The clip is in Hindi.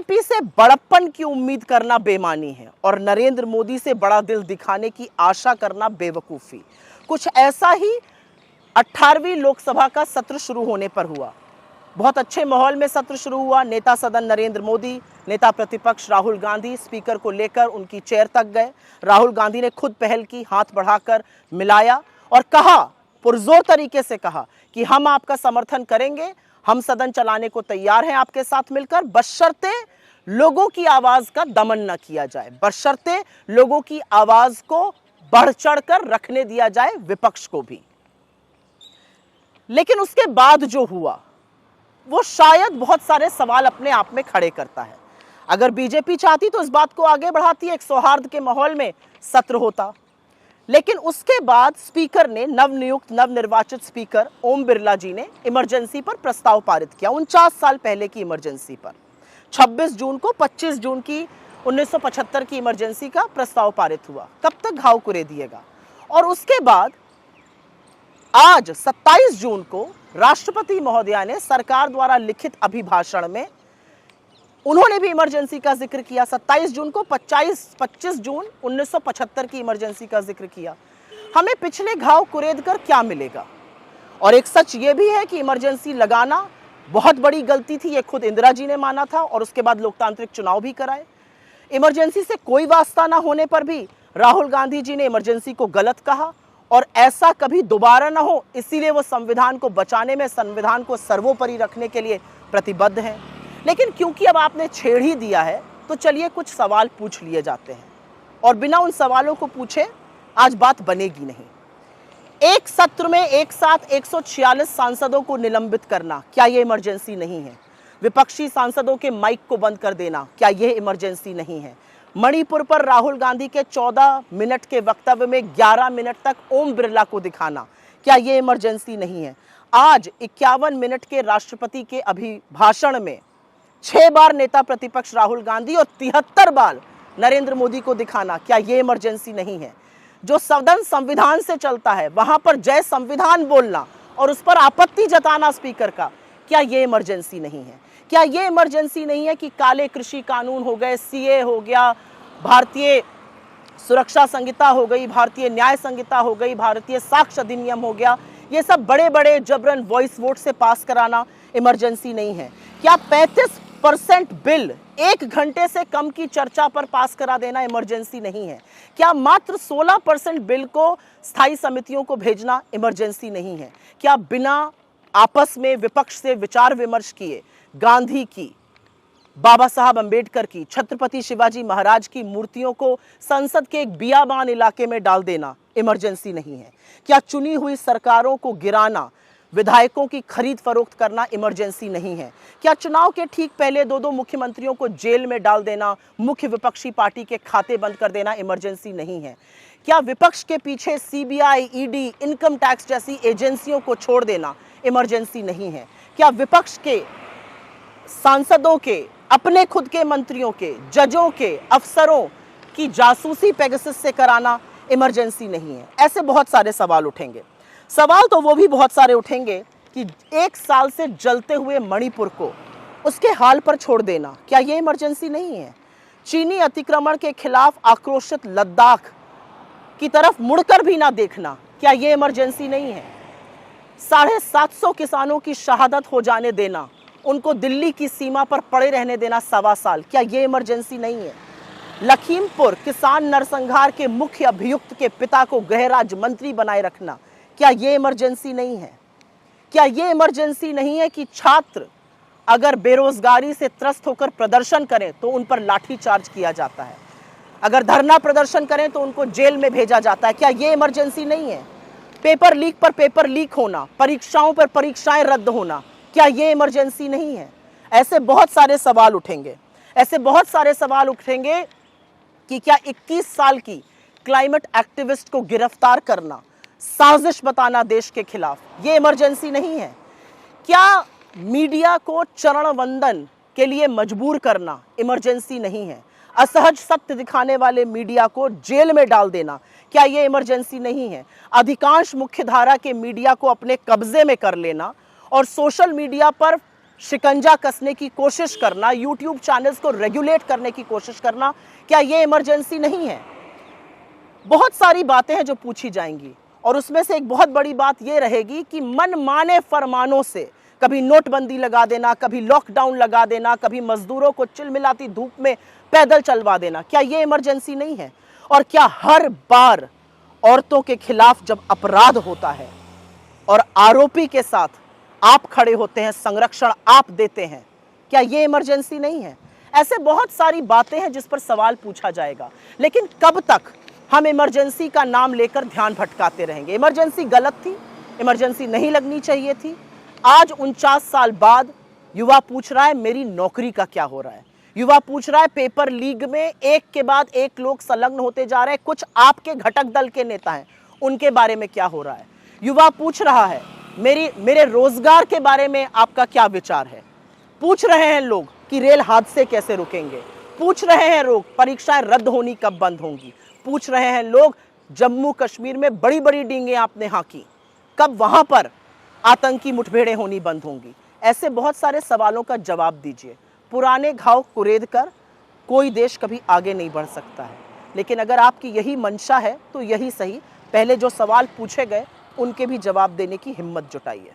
बीजेपी से बड़प्पन की उम्मीद करना बेमानी है और नरेंद्र मोदी से बड़ा दिल दिखाने की आशा करना बेवकूफ़ी। कुछ ऐसा ही 18वीं लोकसभा का सत्र शुरू होने पर हुआ। बहुत अच्छे माहौल में सत्र शुरू हुआ। नेता सदन नरेंद्र मोदी, नेता प्रतिपक्ष राहुल गांधी स्पीकर को लेकर उनकी चेयर तक गए। राहुल गांधी ने खुद पहल की, हाथ बढ़ाकर मिलाया और कहा, पुरजोर तरीके से कहा कि हम आपका समर्थन करेंगे, हम सदन चलाने को तैयार हैं आपके साथ मिलकर, बशर्ते लोगों की आवाज का दमन न किया जाए, बशर्ते लोगों की आवाज को बढ़ चढ़कर रखने दिया जाए, विपक्ष को भी। लेकिन उसके बाद जो हुआ वो शायद बहुत सारे सवाल अपने आप में खड़े करता है। अगर बीजेपी चाहती तो इस बात को आगे बढ़ाती, एक सौहार्द के माहौल में सत्र होता। लेकिन उसके बाद स्पीकर ने, नवनियुक्त नवनिर्वाचित स्पीकर ओम बिरला जी ने इमरजेंसी पर प्रस्ताव पारित किया, 49 साल पहले की इमरजेंसी पर। 26 जून को 25 जून की 1975 की इमरजेंसी का प्रस्ताव पारित हुआ। कब तक घाव कुरे दिएगा। और उसके बाद आज 27 जून को राष्ट्रपति महोदया ने सरकार द्वारा लिखित अभिभाषण में उन्होंने भी इमरजेंसी का जिक्र किया। 27 जून को 25 जून 1975 की इमरजेंसी का जिक्र किया। हमें पिछले घाव कुरेद कर क्या मिलेगा। और एक सच ये भी है कि इमरजेंसी लगाना बहुत बड़ी गलती थी, ये खुद इंदिरा जी ने माना था और उसके बाद लोकतांत्रिक चुनाव भी कराए। इमरजेंसी से कोई वास्ता ना होने पर भी राहुल गांधी जी ने इमरजेंसी को गलत कहा और ऐसा कभी दोबारा ना हो, इसीलिए वो संविधान को बचाने में, संविधान को सर्वोपरि रखने के लिए प्रतिबद्ध हैं। लेकिन क्योंकि अब आपने छेड़ ही दिया है तो चलिए कुछ सवाल पूछ लिए जाते हैं और बिना उन सवालों को पूछे आज बात बनेगी नहीं। एक सत्र में एक साथ 146 सांसदों को निलंबित करना, क्या यह इमरजेंसी नहीं है? विपक्षी सांसदों के माइक को बंद कर देना, क्या यह इमरजेंसी नहीं है? मणिपुर पर राहुल गांधी के 14 मिनट के वक्तव्य में 11 मिनट तक ओम बिरला को दिखाना, क्या यह इमरजेंसी नहीं है? आज 51 मिनट के राष्ट्रपति के अभिभाषण में 6 बार नेता प्रतिपक्ष राहुल गांधी और 73 बार नरेंद्र मोदी को दिखाना, क्या यह इमरजेंसी नहीं है? जो सदन संविधान से चलता है वहां पर जय संविधान बोलना और उस पर आपत्ति जताना स्पीकर का, क्या यह इमरजेंसी नहीं है? क्या यह इमरजेंसी नहीं है कि काले कृषि कानून हो गए, सीए हो गया, भारतीय सुरक्षा संहिता हो गई, भारतीय न्याय संहिता हो गई, भारतीय साक्ष्य अधिनियम हो गया, ये सब बड़े बड़े जबरन वॉइस वोट से पास कराना इमरजेंसी नहीं है? क्या 35% बिल 1 घंटे से कम की चर्चा पर पास करा देना इमरजेंसी नहीं है? क्या मात्र 16% बिल को स्थायी समितियों को भेजना इमरजेंसी नहीं है? क्या बिना आपस में विपक्ष से विचार विमर्श किए गांधी की, बाबा साहब अंबेडकर की, छत्रपति शिवाजी महाराज की मूर्तियों को संसद के एक बियाबान इलाके में डाल देना इमरजेंसी नहीं है? क्या चुनी हुई सरकारों को गिराना, विधायकों की खरीद फरोख्त करना इमरजेंसी नहीं है? क्या चुनाव के ठीक पहले 2-2 मुख्यमंत्रियों को जेल में डाल देना, मुख्य विपक्षी पार्टी के खाते बंद कर देना इमरजेंसी नहीं है? क्या विपक्ष के पीछे सीबीआई, ईडी, इनकम टैक्स जैसी एजेंसियों को छोड़ देना इमरजेंसी नहीं है? क्या विपक्ष के सांसदों के, अपने खुद के मंत्रियों के, जजों के, अफसरों की जासूसी पेगासस से कराना इमरजेंसी नहीं है? ऐसे बहुत सारे सवाल उठेंगे। सवाल तो वो भी बहुत सारे उठेंगे कि 1 साल से जलते हुए मणिपुर को उसके हाल पर छोड़ देना, क्या ये इमरजेंसी नहीं है? चीनी अतिक्रमण के खिलाफ आक्रोशित लद्दाख की तरफ मुड़कर भी ना देखना, क्या ये इमरजेंसी नहीं है? 750 किसानों की शहादत हो जाने देना, उनको दिल्ली की सीमा पर पड़े रहने देना 1.25 साल, क्या ये इमरजेंसी नहीं है? लखीमपुर किसान नरसंहार के मुख्य अभियुक्त के पिता को गृह राज्य मंत्री बनाए रखना, क्या ये इमरजेंसी नहीं है? क्या ये इमरजेंसी नहीं है कि छात्र अगर बेरोजगारी से त्रस्त होकर प्रदर्शन करें तो उन पर लाठी चार्ज किया जाता है, अगर धरना प्रदर्शन करें तो उनको जेल में भेजा जाता है? क्या ये इमरजेंसी नहीं है? पेपर लीक पर पेपर लीक होना, परीक्षाओं पर परीक्षाएं रद्द होना, क्या ये इमरजेंसी नहीं है? ऐसे बहुत सारे सवाल उठेंगे। ऐसे बहुत सारे सवाल उठेंगे कि क्या 21 साल की क्लाइमेट एक्टिविस्ट को गिरफ्तार करना, साजिश बताना देश के खिलाफ, ये इमरजेंसी नहीं है? क्या मीडिया को चरण वंदन के लिए मजबूर करना इमरजेंसी नहीं है? असहज सत्य दिखाने वाले मीडिया को जेल में डाल देना, क्या ये इमरजेंसी नहीं है? अधिकांश मुख्यधारा के मीडिया को अपने कब्जे में कर लेना और सोशल मीडिया पर शिकंजा कसने की कोशिश करना, यूट्यूब चैनल्स को रेगुलेट करने की कोशिश करना, क्या ये इमरजेंसी नहीं है? बहुत सारी बातें हैं जो पूछी जाएंगी और उसमें से एक बहुत बड़ी बात यह रहेगी कि मनमाने फरमानों से कभी नोटबंदी लगा देना, कभी लॉकडाउन लगा देना, कभी मजदूरों को चिलमिलाती धूप में पैदल चलवा देना, क्या यह इमरजेंसी नहीं है? और क्या हर बार औरतों के खिलाफ जब अपराध होता है और आरोपी के साथ आप खड़े होते हैं, संरक्षण आप देते हैं, क्या यह इमरजेंसी नहीं है? ऐसे बहुत सारी बातें हैं जिस पर सवाल पूछा जाएगा, लेकिन कब तक हम इमरजेंसी का नाम लेकर ध्यान भटकाते रहेंगे? इमरजेंसी गलत थी, इमरजेंसी नहीं लगनी चाहिए थी। आज 49 साल बाद युवा पूछ रहा है मेरी नौकरी का क्या हो रहा है। युवा पूछ रहा है पेपर लीक में एक के बाद एक लोग संलग्न होते जा रहे हैं, कुछ आपके घटक दल के नेता हैं, उनके बारे में क्या हो रहा है। युवा पूछ रहा है मेरे रोजगार के बारे में आपका क्या विचार है। पूछ रहे हैं लोग कि रेल हादसे कैसे रुकेंगे। पूछ रहे हैं लोग परीक्षाएं रद्द होनी कब बंद होंगी। पूछ रहे हैं लोग जम्मू कश्मीर में बड़ी बड़ी डींगे आपने हांकी, कब वहां पर आतंकी मुठभेड़ें होनी बंद होंगी। ऐसे बहुत सारे सवालों का जवाब दीजिए। पुराने घाव कुरेद कर कोई देश कभी आगे नहीं बढ़ सकता है। लेकिन अगर आपकी यही मंशा है तो यही सही, पहले जो सवाल पूछे गए उनके भी जवाब देने की हिम्मत जुटाइए।